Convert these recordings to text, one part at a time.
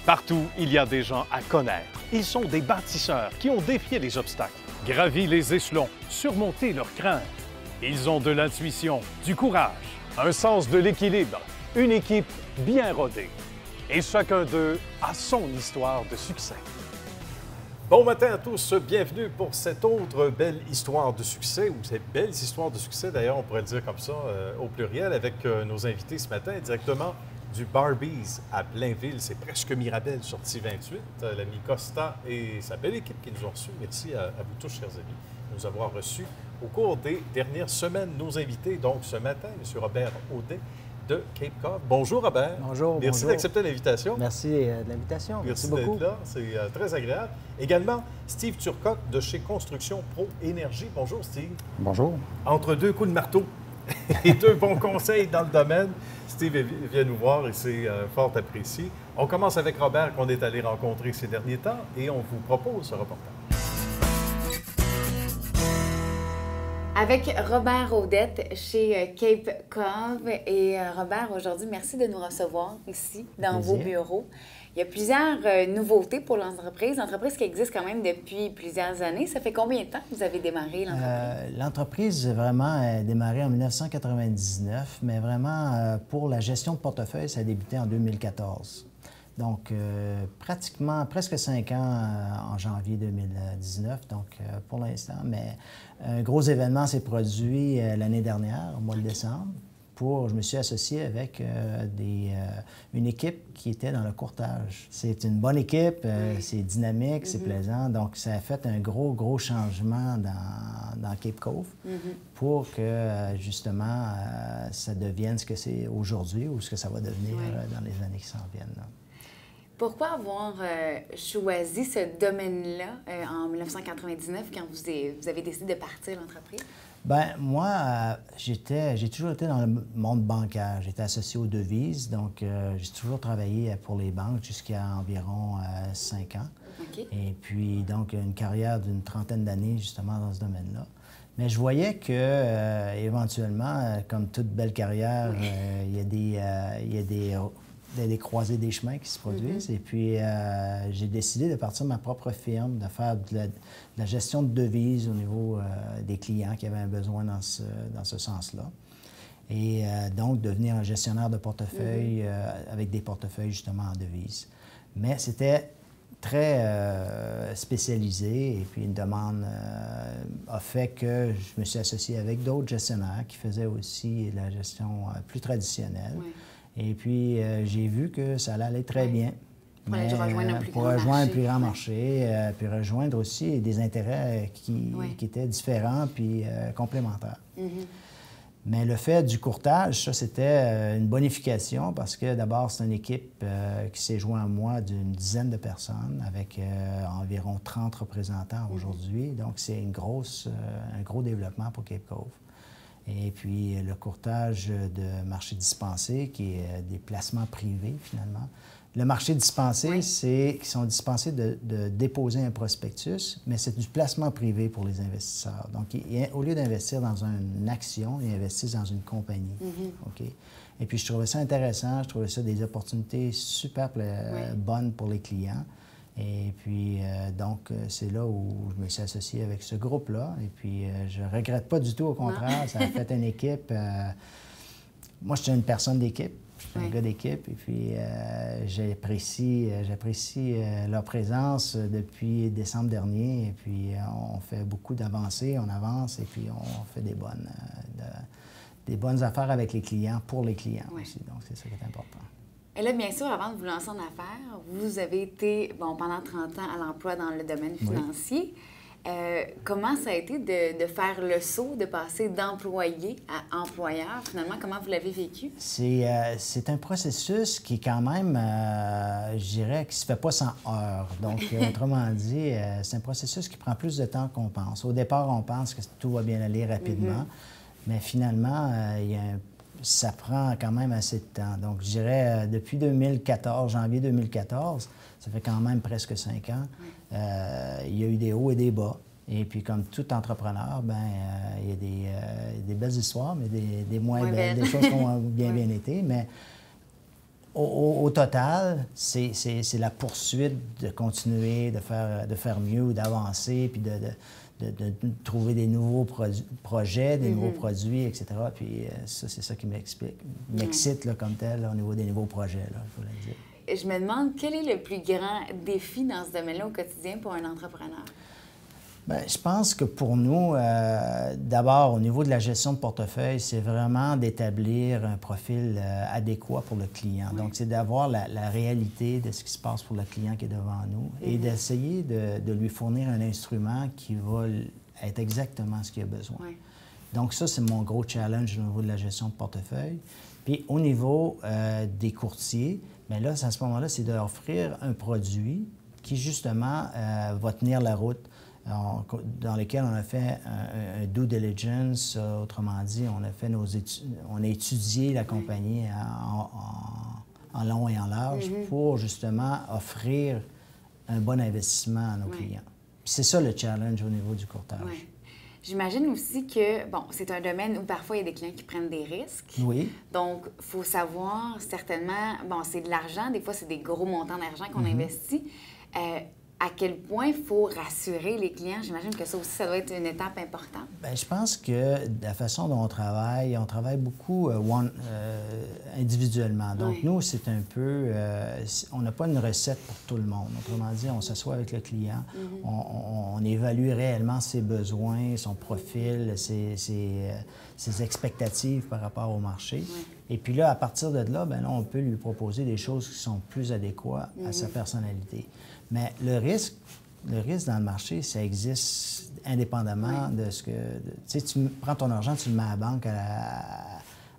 Partout, il y a des gens à connaître. Ils sont des bâtisseurs qui ont défié les obstacles, gravi les échelons, surmonté leurs craintes. Ils ont de l'intuition, du courage, un sens de l'équilibre, une équipe bien rodée. Et chacun d'eux a son histoire de succès. Bon matin à tous, bienvenue pour cette autre belle histoire de succès, ou ces belles histoires de succès, d'ailleurs, on pourrait le dire comme ça, au pluriel, avec nos invités ce matin, directement du Barbies à Blainville. C'est presque Mirabel, sortie 28. L'ami Costa et sa belle équipe qui nous ont reçus. Merci à vous tous, chers amis, de nous avoir reçus au cours des dernières semaines. Nos invités, donc, ce matin, M. Robert Audet de Cape Cod. Bonjour, Robert. Bonjour. Merci d'accepter l'invitation. Merci de l'invitation. Merci beaucoup. d'être là. C'est très agréable. Également, Steve Turcotte de chez Construction Pro Énergie. Bonjour, Steve. Bonjour. Entre deux coups de marteau et deux bons conseils dans le domaine, Steve vient nous voir et c'est fort apprécié. On commence avec Robert qu'on est allé rencontrer ces derniers temps et on vous propose ce reportage. Avec Robert Audet chez Cape Cod. Et Robert, aujourd'hui, merci de nous recevoir ici, dans vos bureaux. Il y a plusieurs nouveautés pour l'entreprise. L'entreprise qui existe quand même depuis plusieurs années. Ça fait combien de temps que vous avez démarré l'entreprise? L'entreprise, vraiment, a démarré en 1999, mais vraiment, pour la gestion de portefeuille, ça a débuté en 2014. Donc, presque 5 ans en janvier 2019, donc pour l'instant. Mais un gros événement s'est produit l'année dernière, au mois de décembre. Je me suis associé avec une équipe qui était dans le courtage. C'est une bonne équipe, c'est dynamique, c'est plaisant. Donc, ça a fait un gros changement dans Cape Cove pour que, justement, ça devienne ce que c'est aujourd'hui ou ce que ça va devenir dans les années qui s'en viennent. Là. Pourquoi avoir choisi ce domaine-là en 1999 quand vous avez décidé de partir l'entreprise? Bien, moi, j'ai toujours été dans le monde bancaire. J'étais associé aux devises, donc j'ai toujours travaillé pour les banques jusqu'à environ 5 ans. Okay. Et puis, donc, une carrière d'une trentaine d'années, justement, dans ce domaine-là. Mais je voyais que, éventuellement, comme toute belle carrière, il y a des croisées des chemins qui se produisent. Et puis, j'ai décidé de partir de ma propre firme, de faire de la gestion de devises au niveau des clients qui avaient un besoin dans ce sens-là. Et donc, devenir un gestionnaire de portefeuille avec des portefeuilles, justement, en devises. Mais c'était très spécialisé et puis une demande a fait que je me suis associé avec d'autres gestionnaires qui faisaient aussi la gestion plus traditionnelle. Oui. Et puis, j'ai vu que ça allait aller très bien. Pour rejoindre un plus grand marché, puis rejoindre aussi des intérêts qui étaient différents puis complémentaires. Mais le fait du courtage, ça, c'était une bonification parce que d'abord, c'est une équipe qui s'est jointe à moi d'une dizaine de personnes avec environ 30 représentants aujourd'hui. Donc, c'est un gros développement pour Cape Cove. Et puis, le courtage de marché dispensé, qui est des placements privés, finalement. Le marché dispensé, c'est qu'ils sont dispensés de déposer un prospectus, mais c'est du placement privé pour les investisseurs. Donc, au lieu d'investir dans une action, ils investissent dans une compagnie. Okay? Et puis, je trouvais ça intéressant, je trouvais ça des opportunités super bonnes pour les clients. Et puis, donc, c'est là où je me suis associé avec ce groupe-là. Et puis, je ne regrette pas du tout, au contraire. Ça a fait une équipe. Moi, je suis une personne d'équipe. Je suis un gars d'équipe. Et puis, j'apprécie leur présence depuis décembre dernier. Et puis, on fait beaucoup d'avancées, on avance. Et puis, on fait des bonnes affaires avec les clients, pour les clients aussi. Donc, c'est ça qui est important. Et là, bien sûr, avant de vous lancer en affaires, vous avez été, pendant 30 ans à l'emploi dans le domaine financier. Comment ça a été de faire le saut, de passer d'employé à employeur? Finalement, comment vous l'avez vécu? C'est un processus qui est quand même, je dirais, qui ne se fait pas sans heures. Donc, autrement dit, c'est un processus qui prend plus de temps qu'on pense. Au départ, on pense que tout va bien aller rapidement, mais finalement, ça prend quand même assez de temps. Donc, je dirais, depuis 2014, janvier 2014, ça fait quand même presque 5 ans, il y a eu des hauts et des bas. Et puis, comme tout entrepreneur, il y a des belles histoires, mais des moins belles, des choses qui ont bien été. Mais au total, c'est la poursuite de continuer, de faire mieux, d'avancer, puis de trouver des nouveaux projets, des nouveaux produits, etc. Puis ça, c'est ça qui m'excite là, comme tel, là, au niveau des nouveaux projets, là, il faut le dire. Je me demande, quel est le plus grand défi dans ce domaine-là au quotidien pour un entrepreneur? Bien, je pense que pour nous, d'abord, au niveau de la gestion de portefeuille, c'est vraiment d'établir un profil adéquat pour le client. Oui. Donc, c'est d'avoir la réalité de ce qui se passe pour le client qui est devant nous et d'essayer de lui fournir un instrument qui va être exactement ce qu'il a besoin. Oui. Donc, ça, c'est mon gros challenge au niveau de la gestion de portefeuille. Puis, au niveau des courtiers, bien là, à ce moment-là, c'est d'offrir un produit qui, justement, va tenir la route. Dans lequel on a fait un due diligence, autrement dit, on a étudié la compagnie en long et en large pour justement offrir un bon investissement à nos clients. Puis c'est ça le challenge au niveau du courtage. Oui. J'imagine aussi que, bon, c'est un domaine où parfois il y a des clients qui prennent des risques. Oui. Donc, il faut savoir certainement, bon, c'est de l'argent, des fois c'est des gros montants d'argent qu'on investit. À quel point il faut rassurer les clients? J'imagine que ça aussi, ça doit être une étape importante. Bien, je pense que la façon dont on travaille beaucoup individuellement. Donc, nous, c'est un peu... on n'a pas une recette pour tout le monde. Autrement dit, on s'assoit avec le client, on évalue réellement ses besoins, son profil, ses expectatives par rapport au marché. Et puis là, à partir de là, bien là, on peut lui proposer des choses qui sont plus adéquates à sa personnalité. Mais le risque dans le marché, ça existe indépendamment de ce que... Tu sais, tu prends ton argent, tu le mets à la banque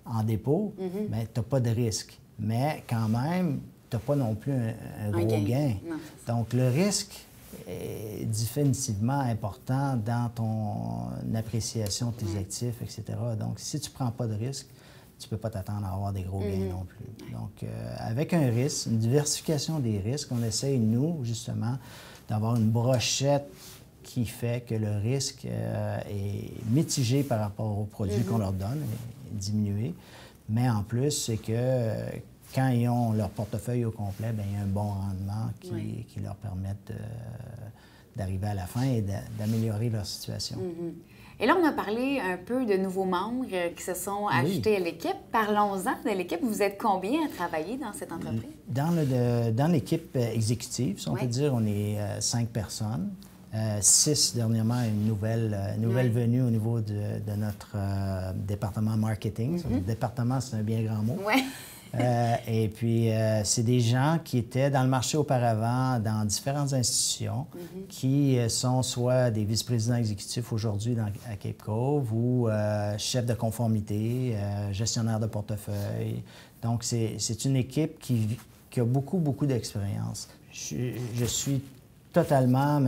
en dépôt, bien, tu n'as pas de risque. Mais quand même, tu n'as pas non plus un gros gain. Non. Donc, le risque est définitivement important dans ton appréciation de tes actifs, etc. Donc, si tu ne prends pas de risque, tu ne peux pas t'attendre à avoir des gros gains non plus. Donc, avec un risque, une diversification des risques, on essaye, nous, justement, d'avoir une brochette qui fait que le risque est mitigé par rapport aux produits qu'on leur donne, diminué. Mais en plus, c'est que quand ils ont leur portefeuille au complet, bien, il y a un bon rendement qui leur permet d'arriver à la fin et d'améliorer leur situation. Et là, on a parlé un peu de nouveaux membres qui se sont ajoutés à l'équipe. Parlons-en de l'équipe. Vous êtes combien à travailler dans cette entreprise? Dans l'équipe exécutive, si on peut dire, on est 5 personnes. 6 dernièrement, une nouvelle venue au niveau de notre département marketing. Le département, c'est un bien grand mot. Et puis, c'est des gens qui étaient dans le marché auparavant, dans différentes institutions, qui sont soit des vice-présidents exécutifs aujourd'hui à Cape Cove ou chefs de conformité, gestionnaires de portefeuille. Donc, c'est une équipe qui a beaucoup d'expérience. Je suis totalement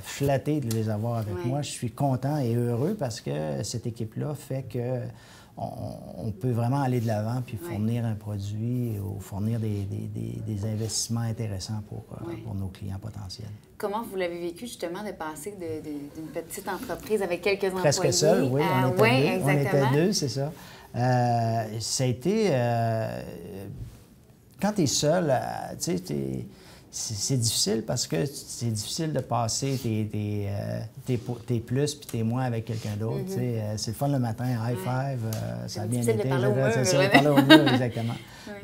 flatté de les avoir avec moi. Je suis content et heureux parce que cette équipe-là fait que on peut vraiment aller de l'avant puis fournir un produit ou fournir des investissements intéressants pour nos clients potentiels. Comment vous l'avez vécu, justement, de passer d'une petite entreprise avec quelques employés? Presque seul, oui. On était deux, c'est ça. Ça a été... quand tu es seul, tu sais, c'est difficile parce que c'est difficile de passer tes plus puis tes moins avec quelqu'un d'autre. C'est le fun le matin, high five, ça a bien été. C'est parler au mur, exactement.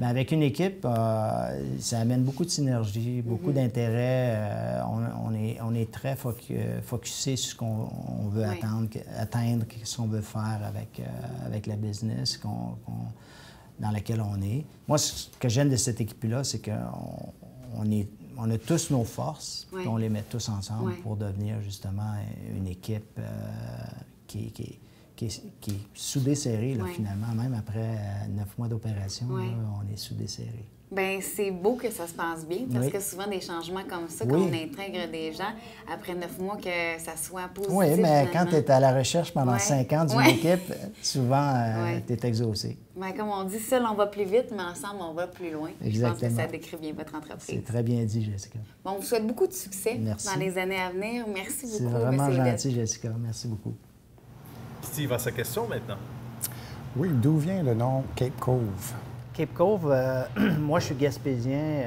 Mais avec une équipe, ça amène beaucoup de synergie, beaucoup d'intérêt. On est très focusé sur ce qu'on veut atteindre, ce qu'on veut faire avec la business dans laquelle on est. Moi, ce que j'aime de cette équipe-là, c'est qu'on a tous nos forces, puis on les met tous ensemble pour devenir justement une équipe qui est soudée serrée, là, finalement. Même après 9 mois d'opération, on est soudée serrée. Bien, c'est beau que ça se passe bien, parce que souvent, des changements comme ça, quand on intègre des gens, après 9 mois, que ça soit positif. Oui, mais quand tu es à la recherche pendant 5 ans d'une équipe, souvent, tu es exaucé. Bien, comme on dit, seul, on va plus vite, mais ensemble, on va plus loin. Exactement. Je pense que ça décrit bien votre entreprise. C'est très bien dit, Jessica. Bon, on vous souhaite beaucoup de succès dans les années à venir. Merci beaucoup. C'est vraiment gentil, Jessica. Merci beaucoup. Steve a sa question maintenant. Oui, d'où vient le nom Cape Cove? Cape Cove, moi, je suis gaspésien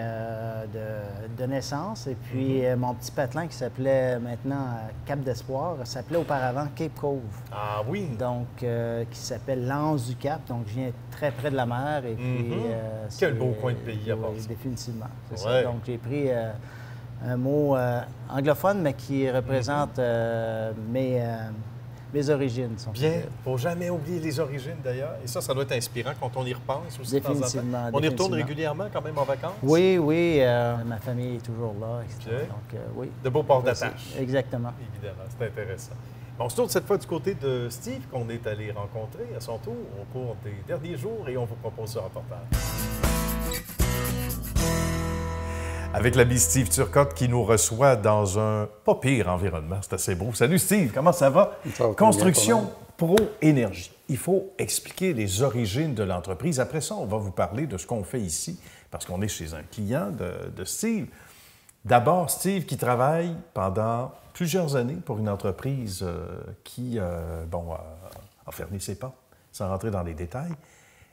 de naissance. Et puis, mon petit patelin qui s'appelait maintenant Cap d'Espoir, s'appelait auparavant Cape Cove. Ah oui! Donc, qui s'appelle l'Anse du Cap. Donc, je viens très près de la mer. Et puis, quel beau coin de pays à part oui, ça. définitivement. C'est Ouais. ça. Donc, j'ai pris un mot anglophone, mais qui représente mes origines. Si on peut Bien, dire. il ne faut jamais oublier les origines d'ailleurs. Et ça doit être inspirant quand on y repense aussi de temps en temps. Définitivement, On y retourne définitivement. régulièrement quand même en vacances? Oui, oui. Ma famille est toujours là, etc. Bien. Donc, oui. De beaux ports Voici. d'attache. Exactement. Évidemment, c'est intéressant. Bon, on se tourne cette fois du côté de Steve, qu'on est allé rencontrer à son tour au cours des derniers jours, et on vous propose ce reportage. Avec l'ami Steve Turcotte qui nous reçoit dans un pas pire environnement. C'est assez beau. Salut Steve, comment ça va? Ça va Construction Pro Énergie. Il faut expliquer les origines de l'entreprise. Après ça, on va vous parler de ce qu'on fait ici, parce qu'on est chez un client de Steve. D'abord, Steve qui travaille pendant plusieurs années pour une entreprise qui a fermé ses portes, sans rentrer dans les détails.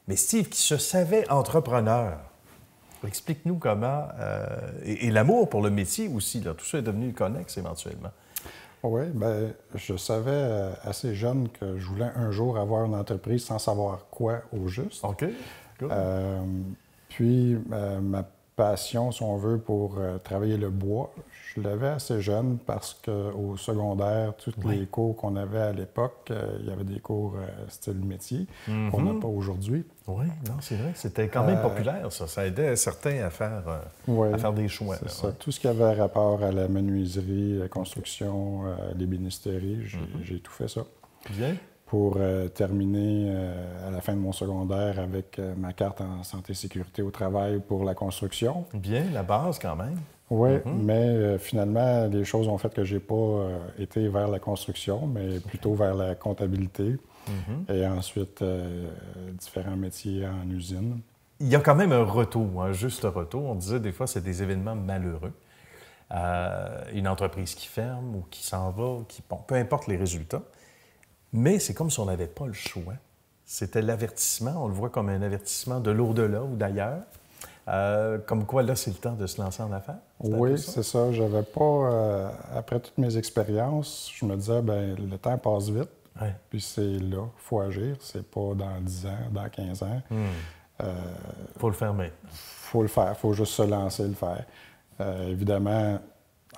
Mais Steve qui se savait entrepreneur. Explique-nous comment, et l'amour pour le métier aussi, là, tout ça est devenu connexe éventuellement. Oui, bien, je savais assez jeune que je voulais un jour avoir une entreprise sans savoir quoi au juste. OK. Good. Puis, ma passion, si on veut, pour travailler le bois, je l'avais assez jeune parce qu'au secondaire, tous les cours qu'on avait à l'époque, il y avait des cours style métier qu'on n'a pas aujourd'hui. Oui, non, c'est vrai. C'était quand même populaire, ça. Ça aidait certains à faire des choix. C'est là, ça. ouais. Tout ce qui avait rapport à la menuiserie, la construction, l'ébénisterie, j'ai tout fait ça. Bien. Pour terminer à la fin de mon secondaire avec ma carte en santé-sécurité au travail pour la construction. Bien, la base quand même. Oui, mais finalement, les choses ont fait que j'ai pas été vers la construction, mais plutôt vers la comptabilité et ensuite différents métiers en usine. Il y a quand même un retour, un juste retour. On disait des fois, c'est des événements malheureux. Une entreprise qui ferme ou qui s'en va, peu importe les résultats. Mais c'est comme si on n'avait pas le choix. C'était l'avertissement, on le voit comme un avertissement de l'au-delà ou d'ailleurs. Comme quoi, là, c'est le temps de se lancer en affaires? Oui, c'est ça. J'avais pas... après toutes mes expériences, je me disais, bien, le temps passe vite. Ouais. Puis c'est là, il faut agir. C'est pas dans 10 ans, dans 15 ans. Faut le faire maintenant. Faut le faire. Faut juste se lancer et le faire. Évidemment,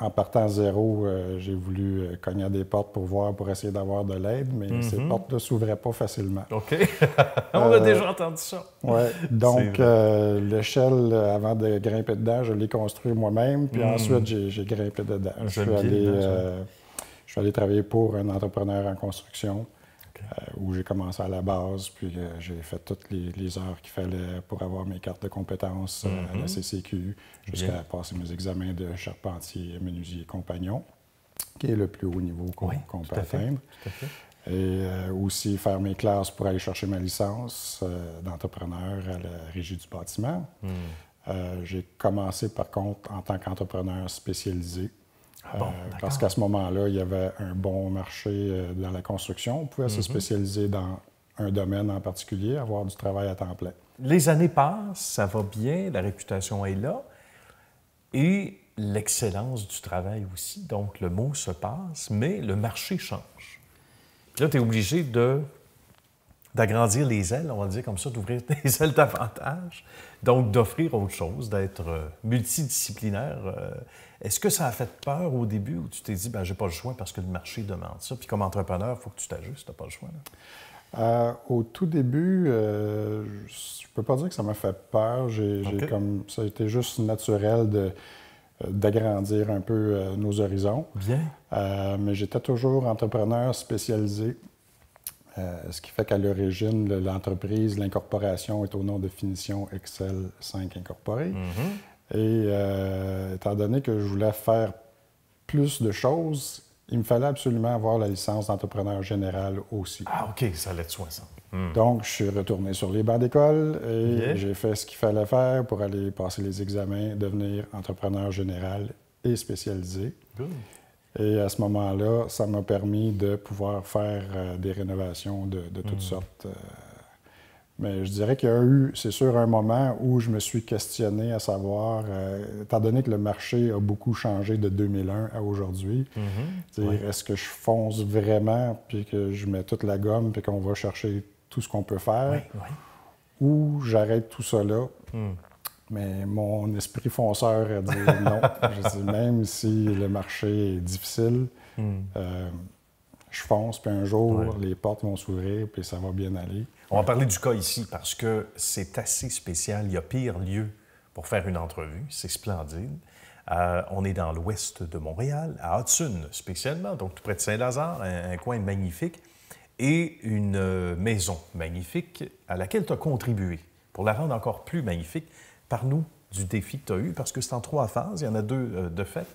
en partant à zéro, j'ai voulu cogner à des portes pour essayer d'avoir de l'aide, mais ces portes ne s'ouvraient pas facilement. OK. On a déjà entendu ça. Oui. Donc, l'échelle, avant de grimper dedans, je l'ai construit moi-même, puis ensuite, j'ai grimpé dedans. Je suis allé travailler pour un entrepreneur en construction, où j'ai commencé à la base, puis j'ai fait toutes les heures qu'il fallait pour avoir mes cartes de compétences à la CCQ, jusqu'à passer mes examens de charpentier, menuisier, compagnon, qui est le plus haut niveau qu'on peut atteindre. Tout à fait. Et aussi faire mes classes pour aller chercher ma licence d'entrepreneur à la Régie du bâtiment. J'ai commencé, par contre, en tant qu'entrepreneur spécialisé. Parce qu'à ce moment-là, il y avait un bon marché dans la construction. On pouvait se spécialiser dans un domaine en particulier, avoir du travail à temps plein. Les années passent, ça va bien, la réputation est là, et l'excellence du travail aussi. Donc, le mot se passe, mais le marché change. Là, tu es obligé d'agrandir les ailes, on va dire comme ça, d'ouvrir les ailes davantage, donc d'offrir autre chose, d'être multidisciplinaire. Est-ce que ça a fait peur au début où tu t'es dit, ben j'ai pas le choix parce que le marché demande ça, puis comme entrepreneur, il faut que tu t'ajustes, tu n'as pas le choix? Là? Au tout début, je peux pas dire que ça m'a fait peur. Ça a été juste naturel d'agrandir un peu nos horizons. Bien. Mais j'étais toujours entrepreneur spécialisé. Ce qui fait qu'à l'origine, l'entreprise, l'incorporation est au nom de Finition Excel 5 Incorporé. Et étant donné que je voulais faire plus de choses, il me fallait absolument avoir la licence d'entrepreneur général aussi. Ah, OK, ça allait de soi, ça. Donc, je suis retourné sur les bancs d'école et j'ai fait ce qu'il fallait faire pour aller passer les examens, devenir entrepreneur général et spécialisé. Good. Et à ce moment-là, ça m'a permis de pouvoir faire des rénovations de toutes sortes Mais je dirais qu'il y a eu, c'est sûr, un moment où je me suis questionné à savoir, étant donné que le marché a beaucoup changé de 2001 à aujourd'hui, est-ce que je fonce vraiment, puis que je mets toute la gomme, puis qu'on va chercher tout ce qu'on peut faire, ou j'arrête tout ça là. Mais mon esprit fonceur a dit non. Je dis, même si le marché est difficile, je fonce, puis un jour, les portes vont s'ouvrir, puis ça va bien aller. On va parler du cas ici parce que c'est assez spécial. Il y a pire lieu pour faire une entrevue. C'est splendide. On est dans l'ouest de Montréal, à Hudson spécialement, donc tout près de Saint-Lazare, un coin magnifique, et une maison magnifique à laquelle tu as contribué. Pour la rendre encore plus magnifique, parle-nous du défi que tu as eu, parce que c'est en 3 phases, il y en a 2 de fait.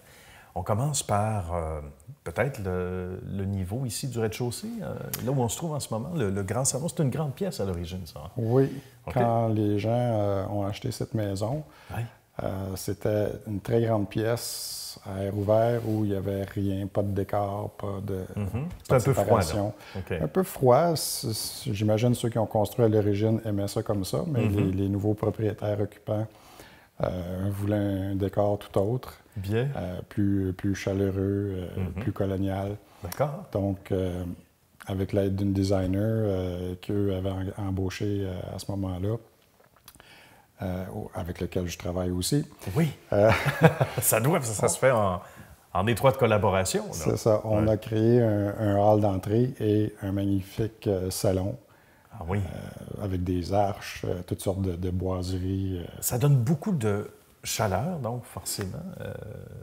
On commence par peut-être le niveau ici du rez-de-chaussée, là où on se trouve en ce moment, le grand salon. C'est une grande pièce à l'origine, ça. Oui. Quand les gens ont acheté cette maison, c'était une très grande pièce à air ouvert où il n'y avait rien, pas de décor, pas de, pas de séparation. Un peu froid. J'imagine ceux qui ont construit à l'origine aimaient ça comme ça, mais les nouveaux propriétaires occupants voulaient un décor tout autre. Bien. Plus chaleureux, plus colonial. D'accord. Donc, avec l'aide d'une designer qu'eux avaient embauché à ce moment-là, avec lequel je travaille aussi. Oui. Ça se fait en étroite collaboration. C'est ça. On a créé un hall d'entrée et un magnifique salon. Ah oui. Avec des arches, toutes sortes de boiseries. Ça donne beaucoup de chaleur, donc forcément,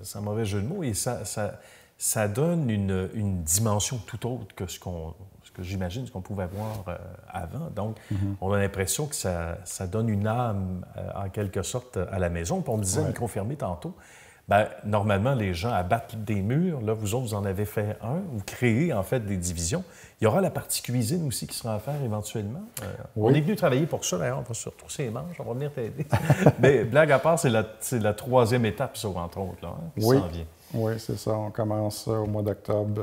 sans mauvais jeu de mots, et ça donne une dimension tout autre que ce que j'imagine, ce qu'on pouvait voir avant. Donc, on a l'impression que ça donne une âme, en quelque sorte, à la maison. Puis on me disait, micro fermé tantôt, bien, normalement, les gens abattent des murs. Là, vous autres, vous en avez fait un. Vous créez, en fait, des divisions. Il y aura la partie cuisine aussi qui sera à faire éventuellement. On est venu travailler pour ça, d'ailleurs. On va se retrousser les manches, on va venir t'aider. Mais blague à part, c'est la 3e étape, ça, entre autres, là, qui s'en vient. Oui, c'est ça. On commence au mois d'octobre.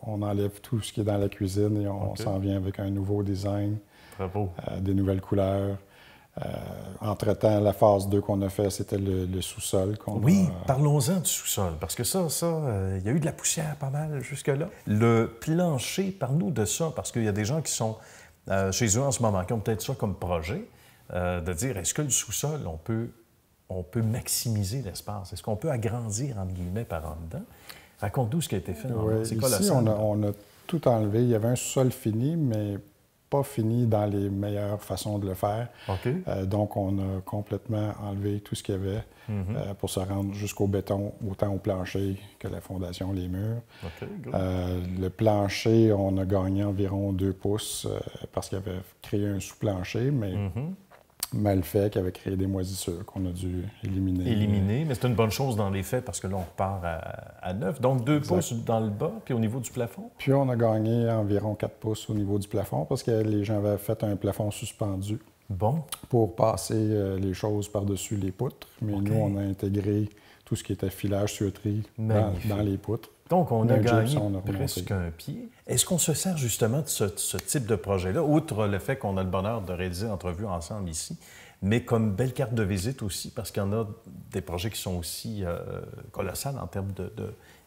On enlève tout ce qui est dans la cuisine et on s'en vient avec un nouveau design. Bravo. Des nouvelles couleurs. Entre-temps, la phase 2 qu'on a fait, c'était le sous-sol. Parlons-en du sous-sol, parce que ça, il y a eu de la poussière pas mal jusque-là. Le plancher, parle-nous de ça, parce qu'il y a des gens qui sont chez eux en ce moment, qui ont peut-être ça comme projet, de dire, est-ce que le sous-sol, on peut maximiser l'espace? Est-ce qu'on peut agrandir, entre guillemets, par en dedans? Raconte-nous ce qui a été fait. C'est colossal. Ici, on a tout enlevé. Il y avait un sous-sol fini, mais pas fini dans les meilleures façons de le faire. Donc, on a complètement enlevé tout ce qu'il y avait pour se rendre jusqu'au béton, autant au plancher que la fondation, les murs. Le plancher, on a gagné environ 2 pouces parce qu'il avait créé un sous-plancher, mais mal fait, qui avait créé des moisissures qu'on a dû éliminer. Mais c'est une bonne chose dans les faits parce que là, on repart à 9. Donc, 2 pouces dans le bas, puis au niveau du plafond? Puis on a gagné environ 4 pouces au niveau du plafond parce que les gens avaient fait un plafond suspendu pour passer les choses par-dessus les poutres. Mais nous, on a intégré tout ce qui était filage, tuyauterie dans les poutres. Donc, on a gagné presque un pied. Est-ce qu'on se sert justement de ce type de projet-là, outre le fait qu'on a le bonheur de réaliser l'entrevue ensemble ici, mais comme belle carte de visite aussi, parce qu'il y en a des projets qui sont aussi colossales en termes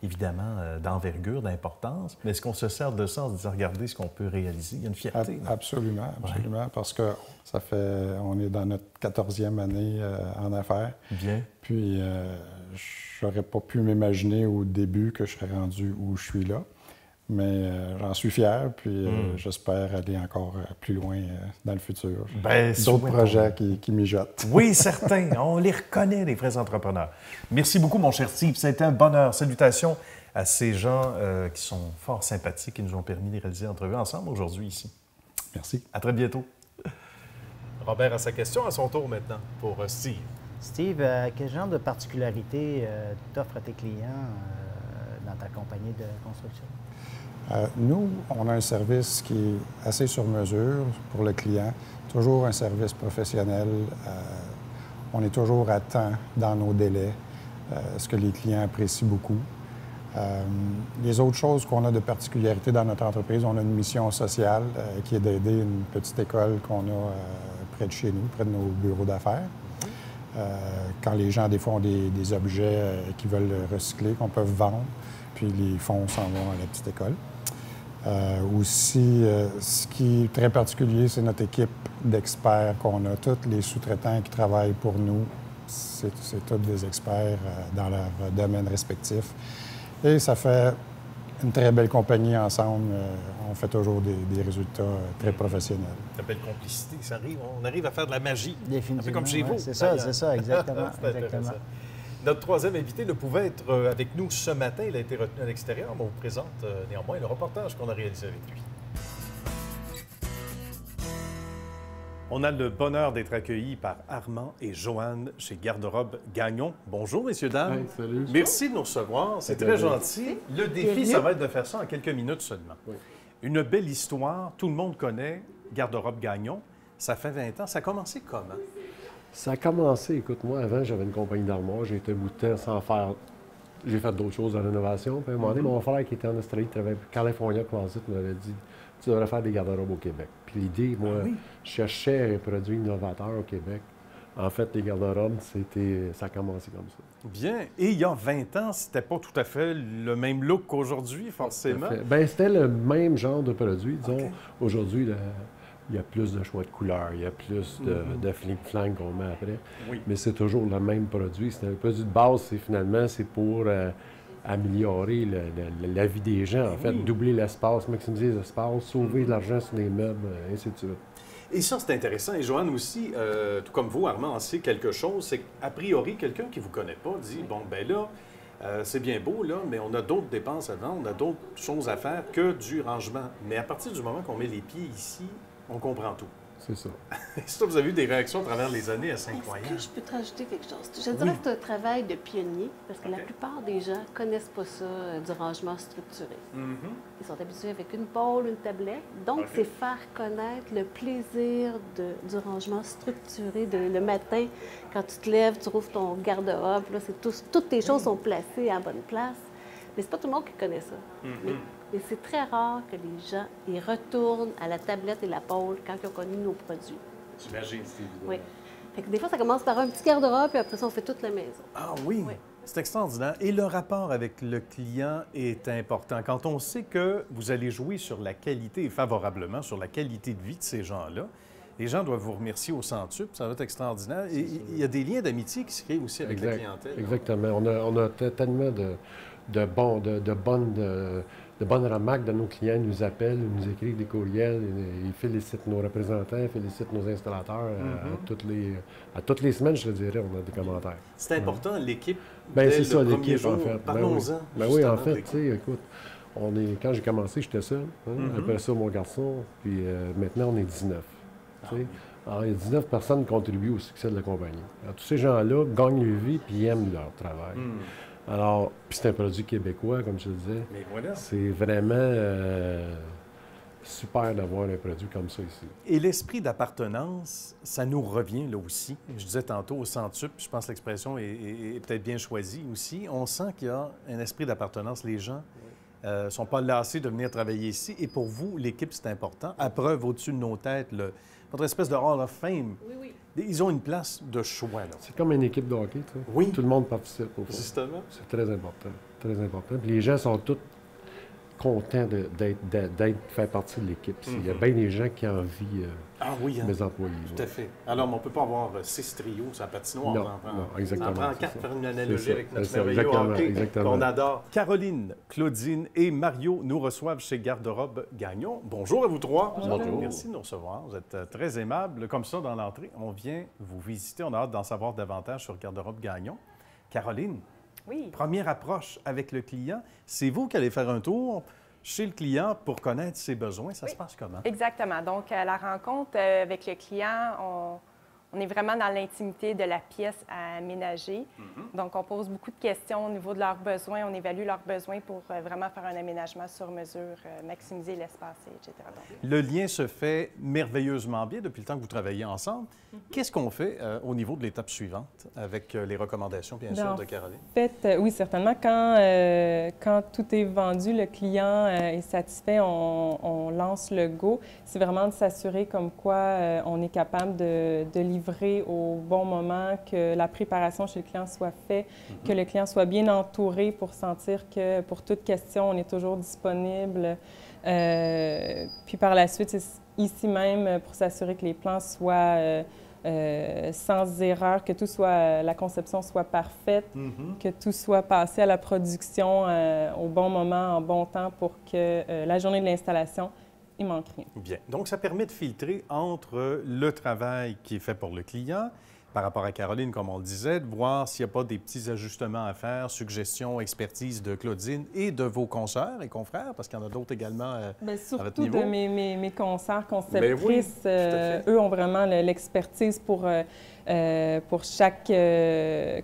évidemment, d'envergure, d'importance. Mais est-ce qu'on se sert de ça en se disant, regardez ce qu'on peut réaliser? Il y a une fierté. Absolument, parce que on est dans notre 14e année en affaires. Bien. Puis, j'aurais pas pu m'imaginer au début que je serais rendu où je suis là. Mais j'en suis fier, puis j'espère aller encore plus loin dans le futur. D'autres projets qui mijotent. Oui, certains. On les reconnaît, les vrais entrepreneurs. Merci beaucoup, mon cher Steve. C'était un bonheur. Salutations à ces gens qui sont fort sympathiques et nous ont permis de réaliser l'entrevue ensemble aujourd'hui ici. Merci. À très bientôt. Robert a sa question à son tour maintenant pour Steve. Steve, quel genre de particularité t'offres à tes clients dans ta compagnie de construction? Nous, on a un service qui est assez sur mesure pour le client, toujours un service professionnel. On est toujours à temps dans nos délais, ce que les clients apprécient beaucoup. Les autres choses qu'on a de particularité dans notre entreprise, on a une mission sociale qui est d'aider une petite école qu'on a près de chez nous, près de nos bureaux d'affaires. Quand les gens, des fois, ont des objets qu'ils veulent recycler, qu'on peut vendre, puis les fonds s'en vont à la petite école. Aussi, ce qui est très particulier, c'est notre équipe d'experts qu'on a. Tous les sous-traitants qui travaillent pour nous, c'est tous des experts dans leur domaine respectif. Et ça fait une très belle compagnie ensemble. On fait toujours des résultats très professionnels. Une belle complicité, ça arrive. On arrive à faire de la magie. Définitivement. Un peu comme chez vous. C'est ça, exactement. Exactement. Notre troisième invité ne pouvait être avec nous ce matin. Il a été retenu à l'extérieur, mais on vous présente néanmoins le reportage qu'on a réalisé avec lui. On a le bonheur d'être accueillis par Armand et Joanne chez Garde-robe Gagnon. Bonjour, messieurs, dames. Hey, salut. Merci de nous recevoir. C'est très gentil. Le défi, ça va être de faire ça en quelques minutes seulement. Oui. Une belle histoire. Tout le monde connaît Garde-robe Gagnon. Ça fait 20 ans. Ça a commencé comment? Ça a commencé, écoute, moi, avant, j'avais une compagnie d'armoire. J'ai été bout de temps sans faire... J'ai fait d'autres choses de rénovation. Puis à un moment donné, mon frère qui était en Australie, qui travaillait pour California Closet, m'avait dit « Tu devrais faire des garde-robes au Québec. » Puis l'idée, moi, je cherchais un produit innovateur au Québec. En fait, les garde-robes, ça a commencé comme ça. Bien. Et il y a 20 ans, c'était pas tout à fait le même look qu'aujourd'hui, forcément. Bien, c'était le même genre de produit. Disons, aujourd'hui, il y a plus de choix de couleurs, il y a plus de fling-flang qu'on met après. Oui. Mais c'est toujours le même produit. C'est un produit de base, c'est pour améliorer la vie des gens, en fait. Doubler l'espace, maximiser l'espace, sauver de l'argent sur les meubles, ainsi de suite. Et ça, c'est intéressant. Et Joanne aussi, tout comme vous, Armand, en sait quelque chose. C'est qu'a priori, quelqu'un qui ne vous connaît pas dit, bon, ben là, c'est bien beau, là, mais on a d'autres dépenses à vendre, on a d'autres choses à faire que du rangement. Mais à partir du moment qu'on met les pieds ici, on comprend tout. C'est ça. Ça, vous avez eu des réactions à travers les années assez incroyables. Est-ce que je peux te rajouter quelque chose? Je dirais que c'est un travail de pionnier, parce que la plupart des gens ne connaissent pas ça, du rangement structuré. Ils sont habitués avec une pôle, une tablette. Donc, c'est faire connaître le plaisir du rangement structuré. Le matin, quand tu te lèves, tu rouvres ton garde-robe, là, toutes tes choses sont placées à la bonne place. Mais c'est pas tout le monde qui connaît ça. Mais c'est très rare que les gens ils retournent à la tablette et la pôle quand ils ont connu nos produits. J'imagine, c'est évident. Oui. Fait que des fois, ça commence par un petit garde-robe, puis après ça, on fait toute la maison. Ah oui? C'est extraordinaire. Et le rapport avec le client est important. Quand on sait que vous allez jouer sur la qualité, et favorablement sur la qualité de vie de ces gens-là, les gens doivent vous remercier au centuple. Ça va être extraordinaire. Et il y a des liens d'amitié qui se créent aussi avec la clientèle. Exactement. On a tellement de bonnes remarques de nos clients. Ils nous appellent, ils nous écrivent des courriels, ils félicitent nos représentants, ils félicitent nos installateurs. À toutes les semaines, je te dirais, on a des commentaires. C'est important, l'équipe. C'est ça, l'équipe, en fait. Parlons-en. Oui, en fait, tu sais, écoute, quand j'ai commencé, j'étais seul. Après ça, mon garçon, puis maintenant, on est 19. Alors, il y a 19 personnes qui contribuent au succès de la compagnie. Alors, tous ces gens-là gagnent leur vie puis aiment leur travail. Alors, puis c'est un produit québécois, comme je te disais. Mais voilà. C'est vraiment super d'avoir un produit comme ça ici. Et l'esprit d'appartenance, ça nous revient là aussi. Je disais tantôt au centuple, je pense que l'expression est peut-être bien choisie aussi. On sent qu'il y a un esprit d'appartenance. Les gens ne sont pas lassés de venir travailler ici. Et pour vous, l'équipe, c'est important. À preuve, au-dessus de nos têtes, votre espèce de Hall of Fame. Oui. Ils ont une place de choix. C'est comme une équipe de hockey, tu sais. Oui. Tout le monde participe au fond. Justement. C'est très important. Très important. Puis les gens sont tous contents faire partie de l'équipe. Il y a bien des gens qui envient mes employés. Tout à fait. Alors, on ne peut pas avoir 6 trios sur la patinoire. Non, exactement. On prend 4 pour faire une analogie avec notre merveilleux hockey qu'on adore. Caroline, Claudine et Mario nous reçoivent chez Garde-robe Gagnon. Bonjour à vous trois. Bonjour. Merci de nous recevoir. Vous êtes très aimables. Comme ça, dans l'entrée, on vient vous visiter. On a hâte d'en savoir davantage sur Garde-robe Gagnon. Caroline, première approche avec le client, c'est vous qui allez faire un tour chez le client pour connaître ses besoins. Ça se passe comment? Exactement. Donc, à la rencontre avec le client, on est vraiment dans l'intimité de la pièce à aménager. Donc, on pose beaucoup de questions au niveau de leurs besoins. On évalue leurs besoins pour vraiment faire un aménagement sur mesure, maximiser l'espace, etc. Donc, le lien se fait merveilleusement bien depuis le temps que vous travaillez ensemble. Qu'est-ce qu'on fait au niveau de l'étape suivante avec les recommandations, bien sûr, de Caroline? En fait, oui, certainement. Quand tout est vendu, le client est satisfait, on lance le go. C'est vraiment de s'assurer comme quoi on est capable de livrer au bon moment, que la préparation chez le client soit faite, que le client soit bien entouré pour sentir que pour toute question, on est toujours disponible. Puis par la suite, c'est ici même pour s'assurer que les plans soient sans erreur, que tout soit, la conception soit parfaite, que tout soit passé à la production au bon moment, en bon temps pour que la journée de l'installation, il manque rien. Bien. Donc, ça permet de filtrer entre le travail qui est fait pour le client, par rapport à Caroline, comme on le disait, de voir s'il n'y a pas des petits ajustements à faire, suggestions, expertise de Claudine et de vos consoeurs et confrères, parce qu'il y en a d'autres également à votre niveau. Surtout de mes consoeurs conceptrices, eux ont vraiment l'expertise pour chaque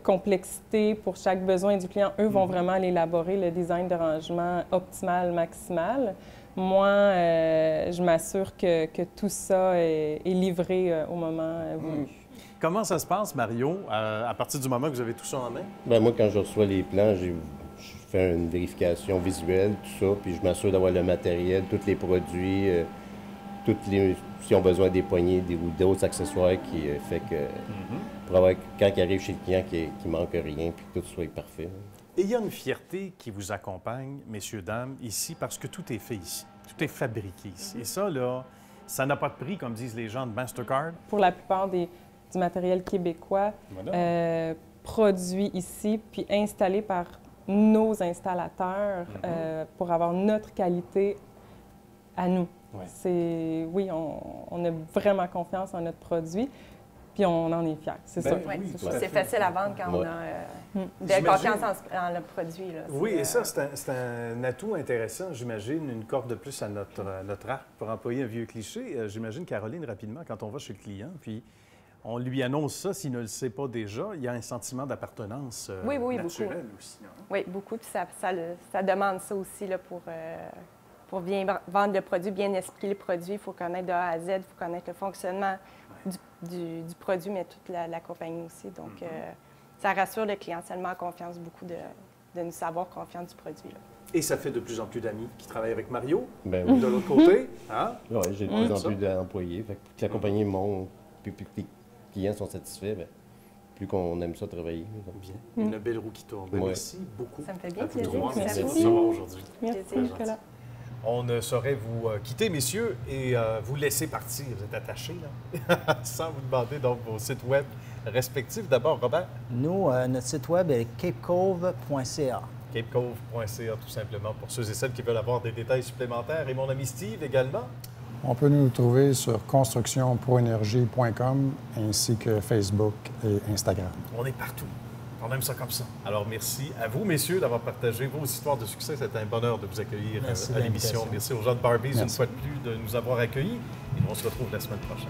complexité, pour chaque besoin du client. Eux vont vraiment l'élaborer, le design de rangement optimal, maximal. Moi, je m'assure que tout ça est livré au moment voulu. Comment ça se passe, Mario, à partir du moment que vous avez tout ça en main? Bien, moi, quand je reçois les plans, je fais une vérification visuelle, tout ça, puis je m'assure d'avoir le matériel, tous les produits, s'ils ont besoin des poignées ou d'autres accessoires qui fait que, pour avoir, quand ils arrivent chez le client, qu'il ne manque rien, puis que tout soit parfait. Et il y a une fierté qui vous accompagne, messieurs, dames, ici, parce que tout est fait ici. Tout est fabriqué ici. Et ça, là, ça n'a pas de prix, comme disent les gens de Mastercard. Pour la plupart du matériel québécois, produit ici, puis installé par nos installateurs pour avoir notre qualité à nous. Oui, on a vraiment confiance en notre produit. Puis on en est fiers, c'est sûr. Oui, c'est facile à vendre quand on a de confiance en le produit. Là. Oui, et ça, c'est un atout intéressant, j'imagine, une corde de plus à notre arc. Pour employer un vieux cliché, j'imagine, Caroline, rapidement, quand on va chez le client, puis on lui annonce ça, s'il ne le sait pas déjà, il y a un sentiment d'appartenance naturel beaucoup. aussi. Hein? Oui, beaucoup, puis ça demande ça aussi là, pour bien vendre le produit, bien expliquer le produit. Il faut connaître de A à Z, il faut connaître le fonctionnement du produit, mais toute la compagnie aussi. Donc, ça rassure le client tellement en confiance, beaucoup de nous savoir confiant du produit. Là. Et ça fait de plus en plus d'amis qui travaillent avec Mario. Ben oui. De l'autre côté, hein? Oui, j'ai de plus en plus d'employés. Fait que la compagnie monte, plus que les clients sont satisfaits, bien, plus qu'on aime ça travailler. Bien. Une belle roue qui tourne. Merci beaucoup. Ça me fait bien plaisir. Merci de vous avoir aujourd'hui. Merci, Nicolas. On ne saurait vous quitter, messieurs, et vous laisser partir. Vous êtes attachés, là, sans vous demander donc vos sites web respectifs. D'abord, Robert? Nous, notre site web est capecove.ca. Capecove.ca, tout simplement, pour ceux et celles qui veulent avoir des détails supplémentaires. Et mon ami Steve également? On peut nous trouver sur constructionproénergie.com ainsi que Facebook et Instagram. On est partout. On aime ça comme ça. Alors, merci à vous, messieurs, d'avoir partagé vos histoires de succès. C'était un bonheur de vous accueillir à l'émission. Merci aux gens de Barbies, une fois de plus, de nous avoir accueillis. Et on se retrouve la semaine prochaine.